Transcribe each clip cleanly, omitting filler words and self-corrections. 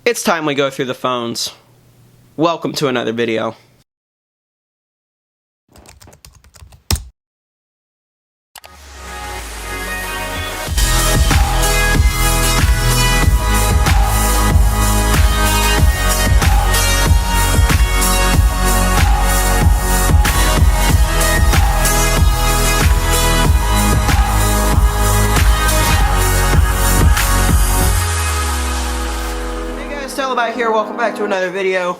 It's time we go through the phones. Welcome to another video. About here, welcome back to another video.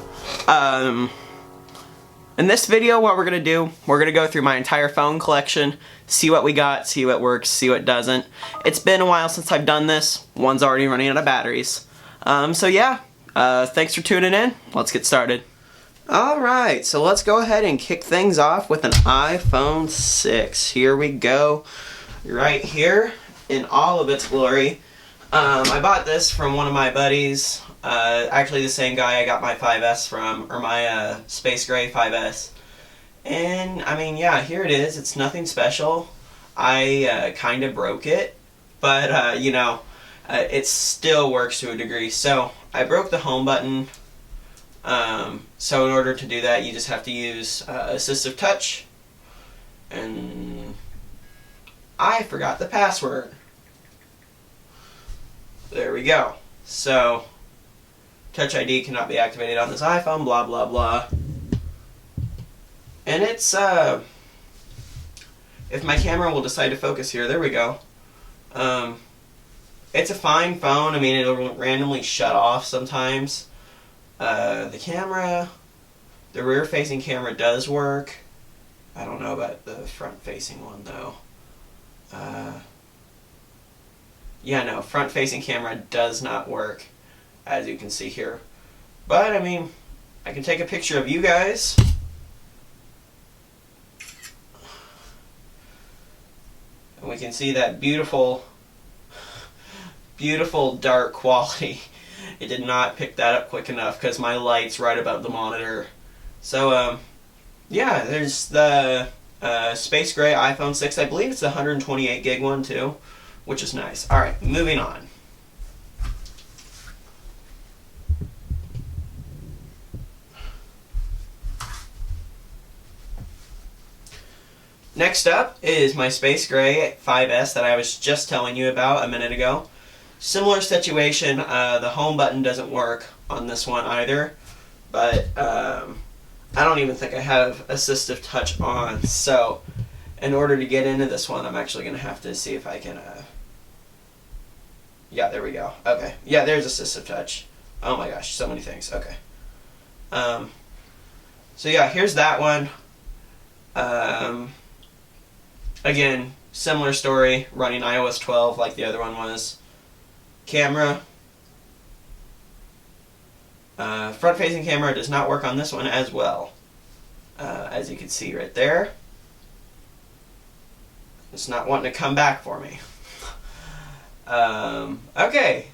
In this video, what we're gonna do, we're gonna go through my entire phone collection, see what we got, see what works, see what doesn't. It's been a while since I've done this. One's already running out of batteries. So yeah, thanks for tuning in. Let's get started. Alright, so let's go ahead and kick things off with an iPhone 6. Here we go, right here in all of its glory. I bought this from one of my buddies. Actually the same guy I got my 5S from, or my Space Gray 5S. And I mean, yeah, here it is. It's nothing special. I kind of broke it, but you know, it still works to a degree. So I broke the home button. So in order to do that, you just have to use assistive touch, and I forgot the password. There we go. So Touch ID cannot be activated on this iPhone, blah blah blah. And it's if my camera will decide to focus here, there we go. It's a fine phone. I mean, it'll randomly shut off sometimes. The camera, the rear facing camera does work. I don't know about the front facing one though. Yeah, no, front facing camera does not work, as you can see here. But I mean, I can take a picture of you guys. And we can see that beautiful, beautiful dark quality. It did not pick that up quick enough because my light's right above the monitor. So yeah, there's the Space Gray iPhone 6. I believe it's the 128 gig one too, which is nice. Alright, moving on. Next up is my Space Gray 5S that I was just telling you about a minute ago. Similar situation, the home button doesn't work on this one either, but I don't even think I have assistive touch on, so in order to get into this one, I'm actually going to have to see if I can, yeah, there we go. Okay, yeah, there's assistive touch. Oh my gosh, so many things. Okay. So yeah, here's that one. Again, similar story, running iOS 12 like the other one was. Camera. Front-facing camera does not work on this one as well. As you can see right there. It's not wanting to come back for me. Okay.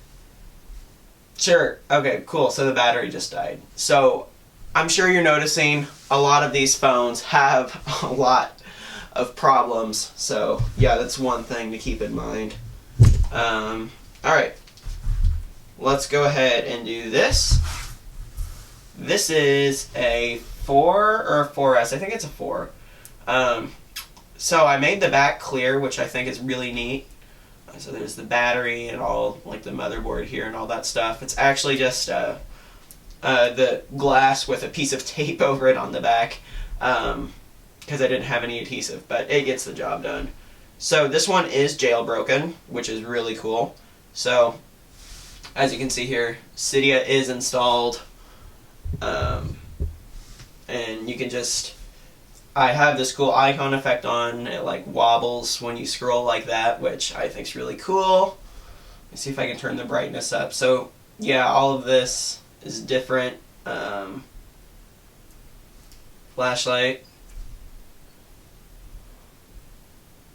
Sure. Okay, cool. So the battery just died. So I'm sure you're noticing a lot of these phones have a lot of problems. So yeah, that's one thing to keep in mind. Alright. Let's go ahead and do this. This is a 4 or a 4S. I think it's a 4. So I made the back clear, which I think is really neat. So there's the battery and all, like the motherboard here and all that stuff. It's actually just the glass with a piece of tape over it on the back, because I didn't have any adhesive, but it gets the job done. So this one is jailbroken, which is really cool. So as you can see here, Cydia is installed, and you can just, I have this cool icon effect on, it like wobbles when you scroll like that, which I think is really cool. Let me see if I can turn the brightness up. So yeah, all of this is different. Flashlight.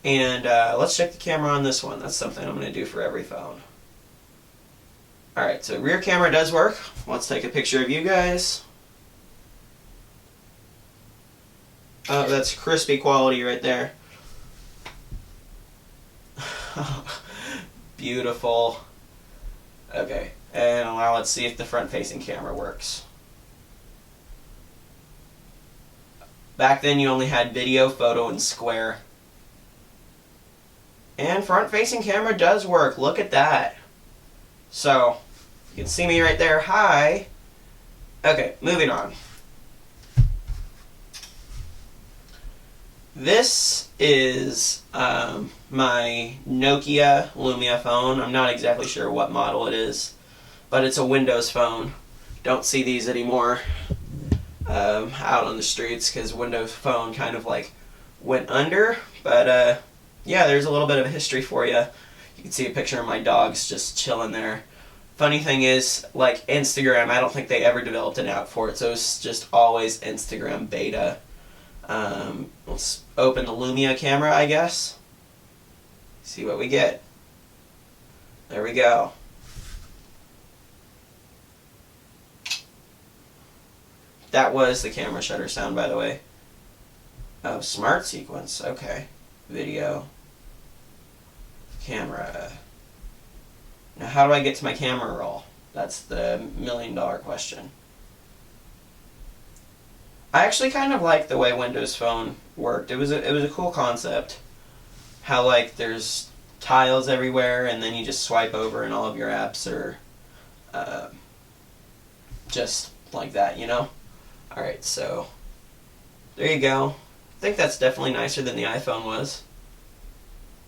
And let's check the camera on this one. That's something I'm going to do for every phone. Alright, so rear camera does work. Let's take a picture of you guys. Oh, that's crispy quality right there. Beautiful. Okay. And now let's see if the front-facing camera works. Back then you only had video, photo, and square. And front-facing camera does work. Look at that. So, you can see me right there. Hi. Okay, moving on. This is my Nokia Lumia phone. I'm not exactly sure what model it is, but it's a Windows phone. Don't see these anymore out on the streets because Windows Phone kind of like went under. But yeah, there's a little bit of a history for you. You can see a picture of my dogs just chilling there. Funny thing is, like Instagram, I don't think they ever developed an app for it, so it's just always Instagram beta. Let's open the Lumia camera, I guess. See what we get. There we go. That was the camera shutter sound, by the way. Oh, smart sequence. Okay. Video. Camera. Now, how do I get to my camera roll? That's the million-dollar question. I actually kind of like the way Windows Phone worked. It was a cool concept. How like there's tiles everywhere, and then you just swipe over, and all of your apps are just like that, you know. All right, so there you go. I think that's definitely nicer than the iPhone was.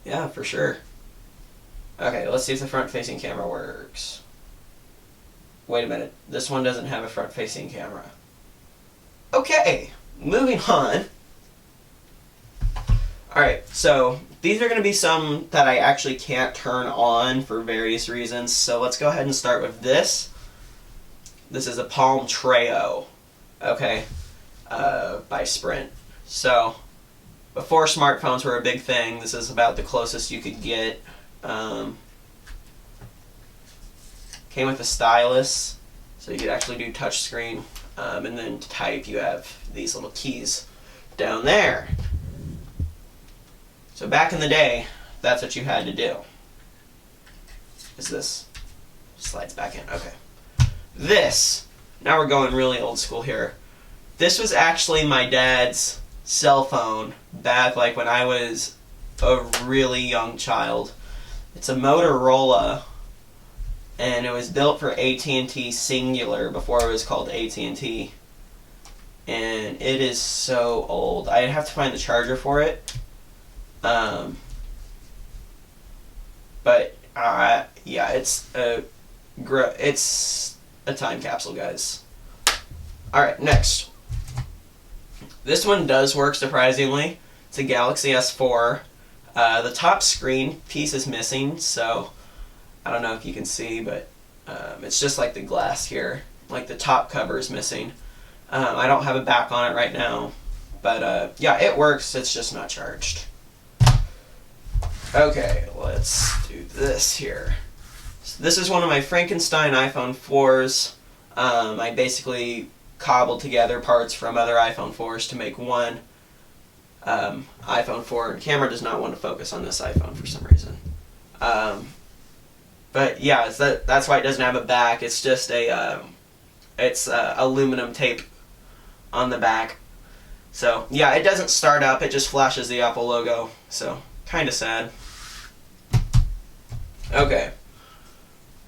Yeah, for sure. Okay, let's see if the front-facing camera works. Wait a minute. This one doesn't have a front-facing camera. Okay, moving on. Alright, so these are going to be some that I actually can't turn on for various reasons. So let's go ahead and start with this. This is a Palm Treo, okay, by Sprint. So, before smartphones were a big thing, this is about the closest you could get. Came with a stylus, so you could actually do touchscreen. And then to type, you have these little keys down there. So back in the day, that's what you had to do. Is this slides back in? Okay. This, now we're going really old school here. This was actually my dad's cell phone back like when I was a really young child. It's a Motorola, and it was built for AT&T Singular before it was called AT&T. And it is so old. I'd have to find the charger for it. But yeah, it's a time capsule, guys. All right, next. This one does work surprisingly. It's a Galaxy S4. The top screen piece is missing, so I don't know if you can see, but it's just like the glass here. Like the top cover is missing. I don't have a back on it right now, but yeah, it works. It's just not charged. Okay, let's do this here. So this is one of my Frankenstein iPhone 4s. I basically cobbled together parts from other iPhone 4s to make one iPhone 4. The camera does not want to focus on this iPhone for some reason. But yeah, that's why it doesn't have a back. It's just it's aluminum tape on the back. So yeah, it doesn't start up. It just flashes the Apple logo. So kind of sad. Okay.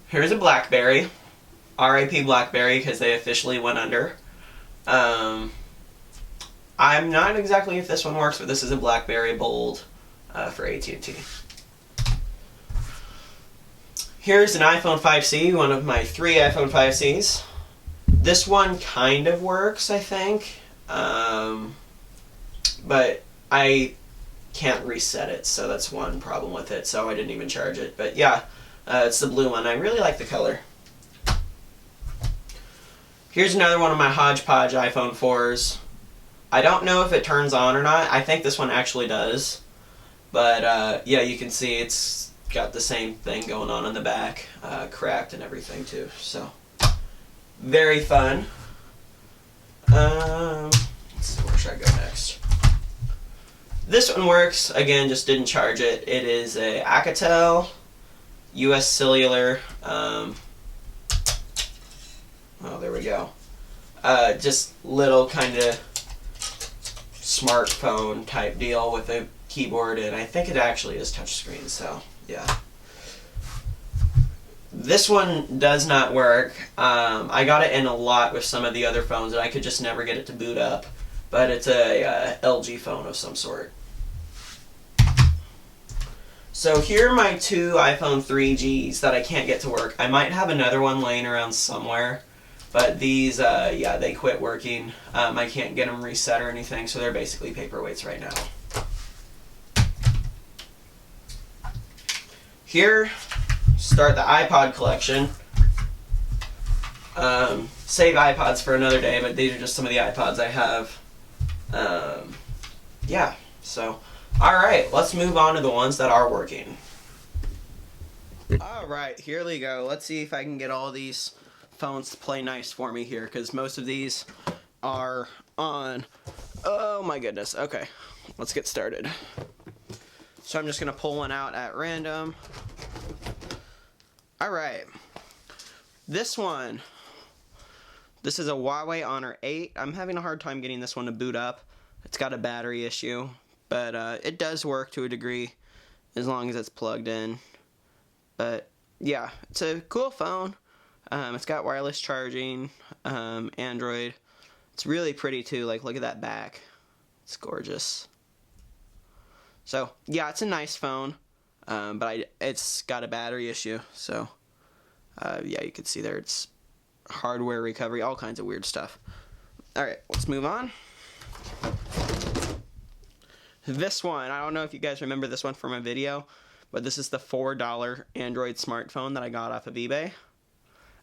Here's a BlackBerry. RIP BlackBerry, because they officially went under. I'm not exactly if this one works, but this is a BlackBerry Bold for AT&T. Here's an iPhone 5C, one of my 3 iPhone 5Cs. This one kind of works, I think, but I can't reset it, so that's one problem with it, so I didn't even charge it. But yeah, it's the blue one. I really like the color. Here's another one of my hodgepodge iPhone 4s. I don't know if it turns on or not. I think this one actually does. But yeah, you can see it's got the same thing going on in the back, cracked and everything too. So, very fun. Let's see, where should I go next? This one works. Again, just didn't charge it. It is a Alcatel US Cellular Oh, there we go. Just little kind of smartphone type deal with a keyboard, and I think it actually is touchscreen, so yeah. This one does not work. I got it in a lot with some of the other phones, and I could just never get it to boot up. But it's a LG phone of some sort. So here are my two iPhone 3Gs that I can't get to work. I might have another one laying around somewhere, but these, yeah, they quit working. I can't get them reset or anything, so they're basically paperweights right now. Here, start the iPod collection. Save iPods for another day, but these are just some of the iPods I have. Yeah, so, alright, let's move on to the ones that are working. Alright, here we go. Let's see if I can get all these phones to play nice for me here, because most of these are on. Oh my goodness. Okay, let's get started. So I'm just going to pull one out at random. Alright, this one. This is a Huawei Honor 8. I'm having a hard time getting this one to boot up. It's got a battery issue, but it does work to a degree as long as it's plugged in. But yeah, it's a cool phone. It's got wireless charging, Android. It's really pretty too. Like, look at that back. It's gorgeous. So yeah, it's a nice phone, but it's got a battery issue. So yeah, you can see there it's hardware recovery, all kinds of weird stuff. Alright, let's move on. This one, I don't know if you guys remember this one from my video, but this is the $4 Android smartphone that I got off of eBay.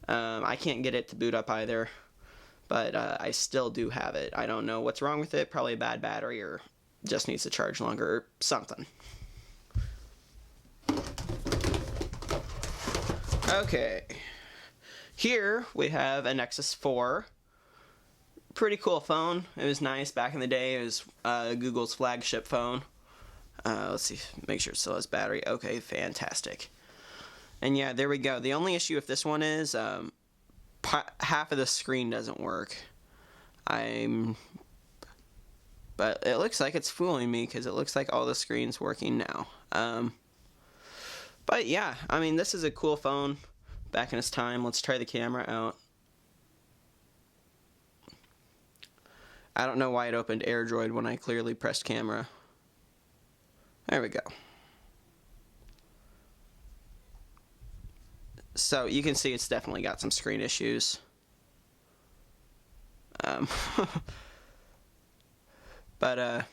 I can't get it to boot up either, but I still do have it. I don't know what's wrong with it, probably a bad battery or just needs to charge longer or something. Okay. Here we have a Nexus 4. Pretty cool phone. It was nice back in the day. It was Google's flagship phone. Let's see, make sure it still has battery. Okay, fantastic. And yeah, there we go. The only issue with this one is half of the screen doesn't work. But it looks like it's fooling me because it looks like all the screen's working now. But yeah, I mean, this is a cool phone. Back in its time. Let's try the camera out. I don't know why it opened AirDroid when I clearly pressed camera. There we go. So you can see it's definitely got some screen issues. But I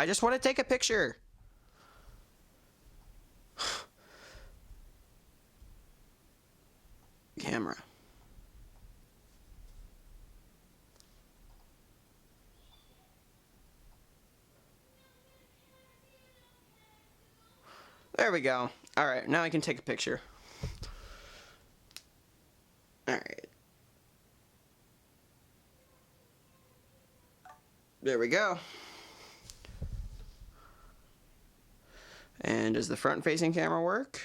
just want to take a picture. Camera. There we go. Alright, now I can take a picture. Alright. There we go. And does the front-facing camera work?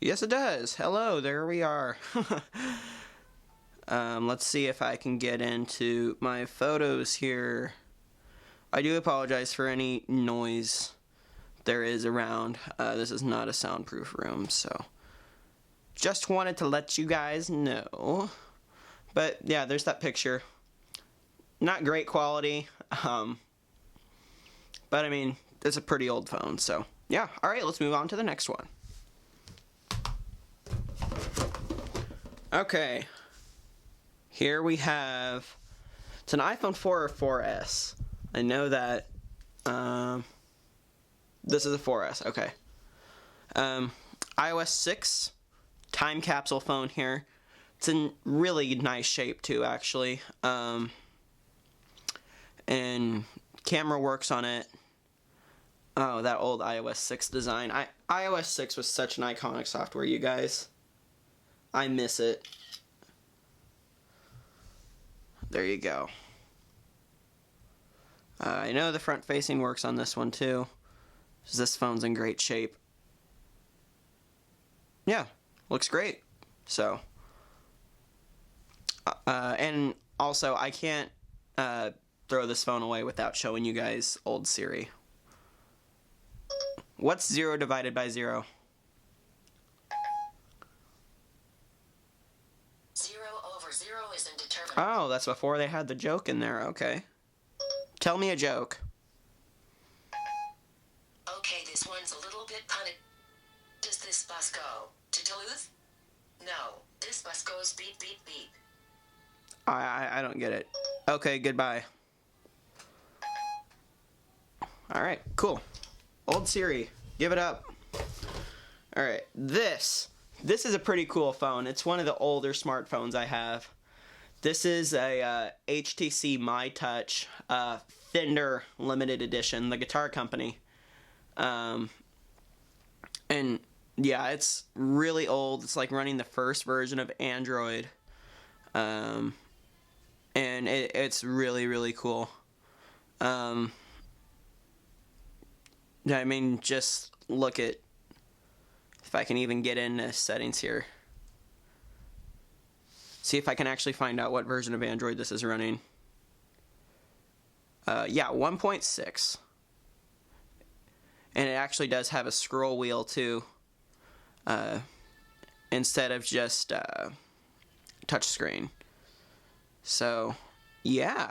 Yes, it does. Hello, there we are. Let's see if I can get into my photos here. I do apologize for any noise there is around. This is not a soundproof room, so just wanted to let you guys know. But yeah, there's that picture. Not great quality, but I mean, it's a pretty old phone, so yeah. Alright, let's move on to the next one. Okay, here we have, it's an iPhone 4 or 4S. I know that, this is a 4S, okay. iOS 6, time capsule phone here. It's in really nice shape too, actually. And camera works on it. Oh, that old iOS 6 design. iOS 6 was such an iconic software, you guys. I miss it. There you go. I know the front facing works on this one too. This phone's in great shape. yeah, looks great. So, and also I can't throw this phone away without showing you guys old Siri. What's 0 divided by 0? 0 over 0 is indeterminate. Oh, that's before they had the joke in there. Okay. Tell me a joke. Okay, this one's a little bit punny. Does this bus go to Duluth? No, this bus goes beep beep beep. I don't get it. Okay, goodbye. Alright, cool. Old Siri, give it up. Alright, this is a pretty cool phone. It's one of the older smartphones I have. This is a HTC My Touch Fender limited edition, the guitar company. And yeah, it's really old. It's like running the first version of Android. And it's really, really cool. I mean, just look at, if I can even get into settings here. See if I can actually find out what version of Android this is running. Yeah, 1.6. And it actually does have a scroll wheel too. Instead of just touchscreen. So, yeah.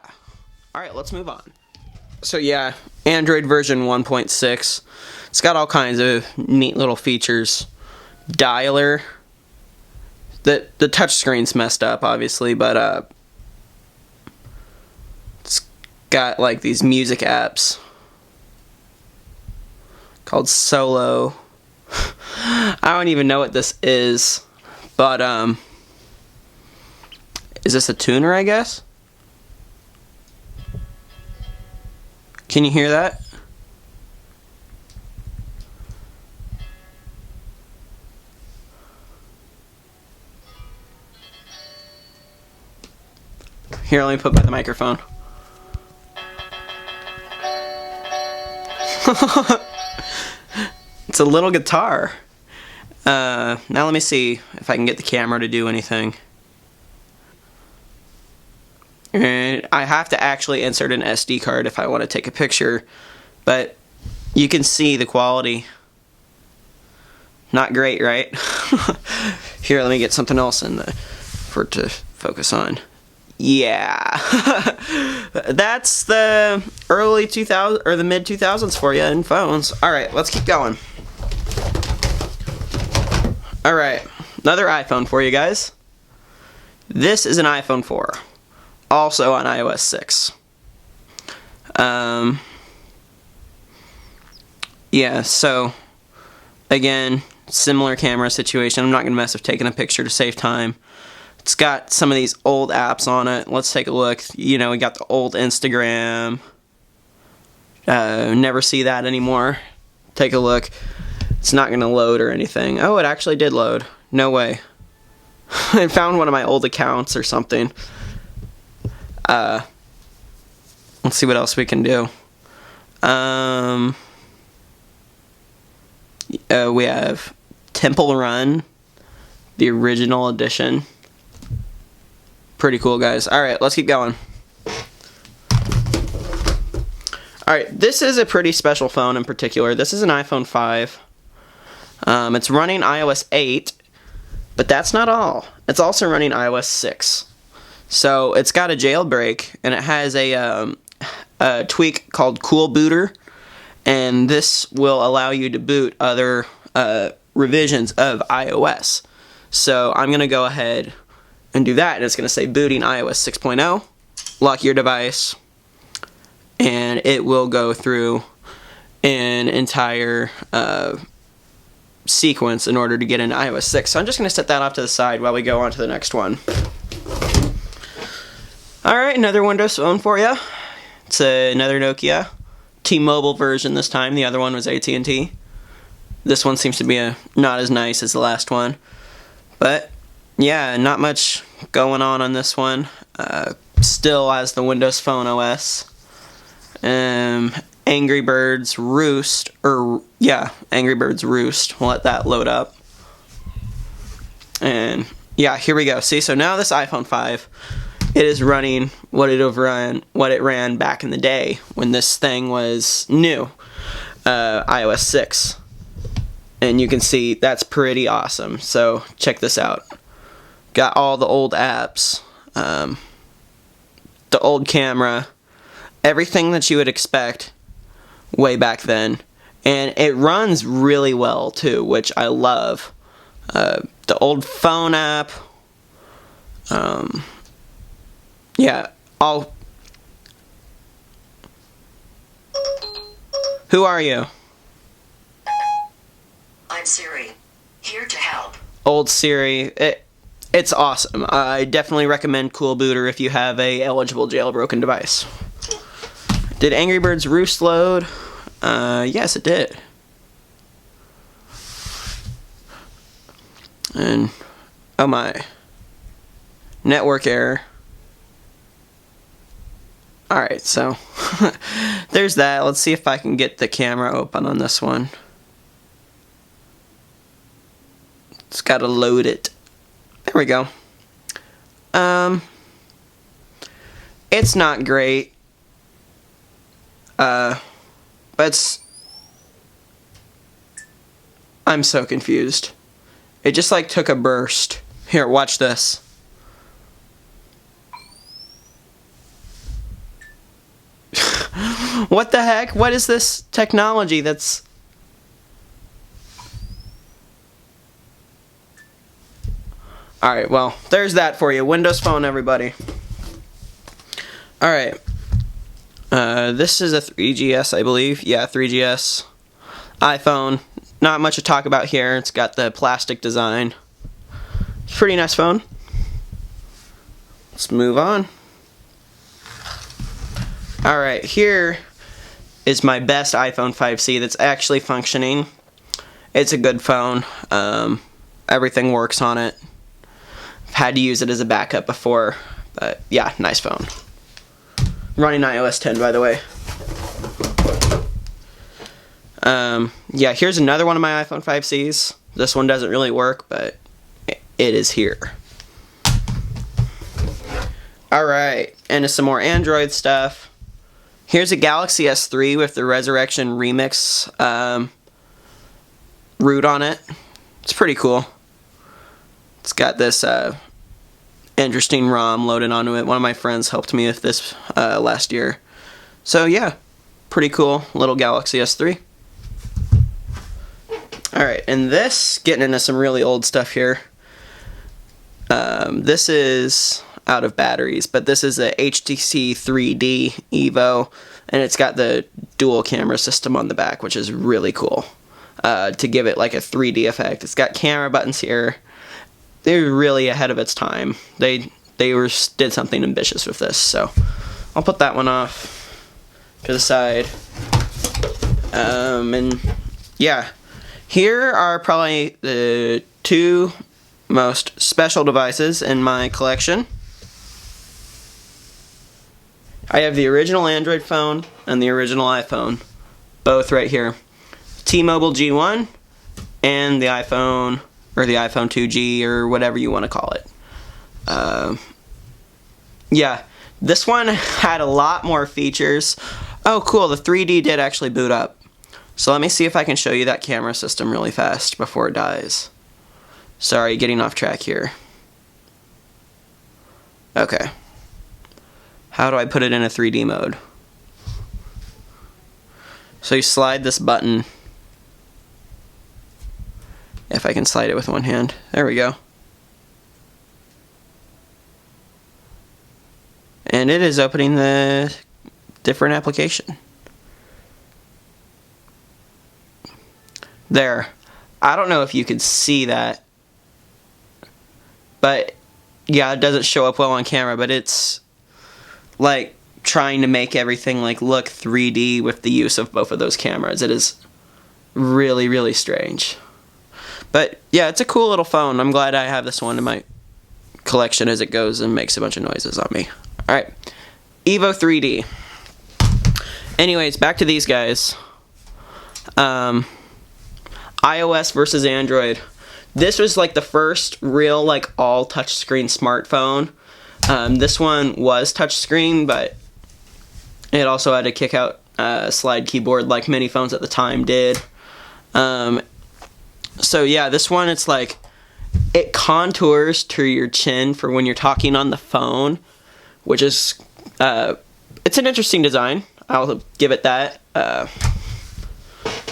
Alright, let's move on. So yeah, Android version 1.6. It's got all kinds of neat little features. Dialer. The touchscreen's messed up, obviously, but it's got like these music apps called Solo. I don't even know what this is, but is this a tuner, I guess? Can you hear that? Here, let me put by the microphone. It's a little guitar. Now let me see if I can get the camera to do anything. And I have to actually insert an SD card if I want to take a picture, but you can see the quality. Not great, right? Here, let me get something else for it to focus on. Yeah. That's the early 2000s or the mid 2000s for you in phones. All right, let's keep going. All right, another iPhone for you guys. This is an iPhone 4, also on iOS 6. Yeah, so again, similar camera situation. I'm not gonna mess with taking a picture to save time. It's got some of these old apps on it. Let's take a look. You know, we got the old Instagram. Never see that anymore. Take a look. It's not going to load or anything. Oh, it actually did load. No way. I found one of my old accounts or something. Let's see what else we can do. We have Temple Run, the original edition. Pretty cool, guys. Alright, let's keep going. Alright, this is a pretty special phone in particular. This is an iPhone 5. It's running iOS 8, but that's not all. It's also running iOS 6. So, it's got a jailbreak, and it has a tweak called Cool Booter, and this will allow you to boot other revisions of iOS. So, I'm going to go ahead and do that, and it's going to say booting iOS 6.0, lock your device, and it will go through an entire sequence in order to get into iOS 6. So I'm just going to set that off to the side while we go on to the next one. Alright, another Windows phone for you. It's another Nokia. T-Mobile version this time. The other one was AT&T. This one seems to be not as nice as the last one. But yeah, not much going on this one. Still has the Windows Phone OS. Angry Birds Roost, Angry Birds Roost. We'll let that load up. And yeah, here we go. See, so now this iPhone 5, it is running what it ran back in the day when this thing was new, iOS 6. And you can see that's pretty awesome. So check this out. Got all the old apps, the old camera, everything that you would expect way back then. And it runs really well too, which I love. The old phone app. Yeah, Who are you? I'm Siri. Here to help. Old Siri. It's awesome. I definitely recommend Cool Booter if you have a eligible jailbroken device. Did Angry Birds Roost load? Yes, it did. And, oh my. Network error. Alright, so there's that. Let's see if I can get the camera open on this one. It's gotta load it. There we go. It's not great. But I'm so confused. It just like took a burst. Here, watch this. What the heck? What is this technology that's... Alright, well, there's that for you. Windows Phone, everybody. Alright. This is a 3GS, I believe. Yeah, 3GS. iPhone. Not much to talk about here. It's got the plastic design. It's a pretty nice phone. Let's move on. Alright, here is my best iPhone 5C that's actually functioning. It's a good phone. Everything works on it. I've had to use it as a backup before, but yeah, nice phone. Running iOS 10, by the way. Yeah, here's another one of my iPhone 5Cs. This one doesn't really work, but it is here. Alright, and some more Android stuff. Here's a Galaxy S3 with the Resurrection Remix root on it. It's pretty cool. It's got this interesting ROM loaded onto it. One of my friends helped me with this last year. So yeah, pretty cool little Galaxy S3. Alright, and this, getting into some really old stuff here. This is out of batteries, but this is a HTC 3D Evo, and it's got the dual camera system on the back, which is really cool. To give it like a 3D effect. It's got camera buttons here. They're really ahead of its time. They did something ambitious with this, so I'll put that one off to the side. And yeah, here are probably the two most special devices in my collection. I have the original Android phone and the original iPhone, both right here. T-Mobile G1 and the iPhone, or the iPhone 2G, or whatever you want to call it. Yeah, this one had a lot more features. Oh cool, the 3D did actually boot up. So let me see if I can show you that camera system really fast before it dies. Sorry, getting off track here. Okay. How do I put it in a 3D mode? So you slide this button. If I can slide it with one hand. There we go. And it is opening the different application. There. I don't know if you can see that. But yeah, it doesn't show up well on camera, but it's like trying to make everything like look 3D with the use of both of those cameras. It is really, really strange. But yeah, it's a cool little phone. I'm glad I have this one in my collection as it goes and makes a bunch of noises on me. Alright, Evo 3D. Anyways, back to these guys. iOS versus Android. this was like the first real like all touchscreen smartphone. This one was touchscreen, but it also had to kick out a slide keyboard like many phones at the time did. So yeah, this one, it's like, it contours to your chin for when you're talking on the phone, which is, it's an interesting design. I'll give it that.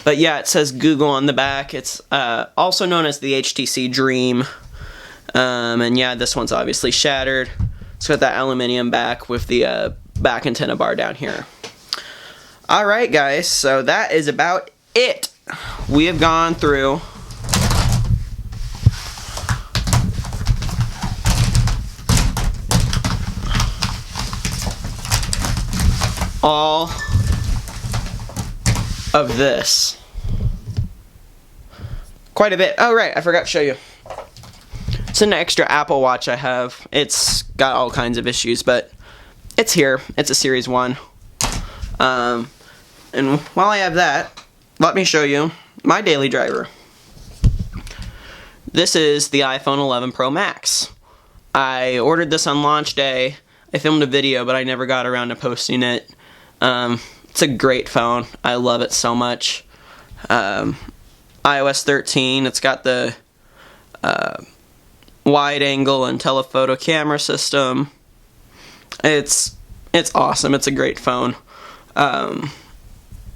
But yeah, it says Google on the back. It's also known as the HTC Dream. And yeah, this one's obviously shattered. It's got that aluminum back with the back antenna bar down here. Alright guys, so that is about it. We have gone through all of this. Quite a bit. Oh right, I forgot to show you. It's an extra Apple Watch I have. It's got all kinds of issues, but it's here. It's a Series 1. And while I have that, let me show you my daily driver. This is the iPhone 11 Pro Max. I ordered this on launch day. I filmed a video, but I never got around to posting it. It's a great phone. I love it so much. iOS 13. It's got the wide angle and telephoto camera system. It's awesome. It's a great phone.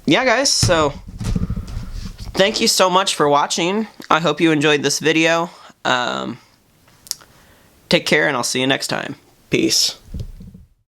Yeah guys, so thank you so much for watching. I hope you enjoyed this video. Take care and I'll see you next time. Peace.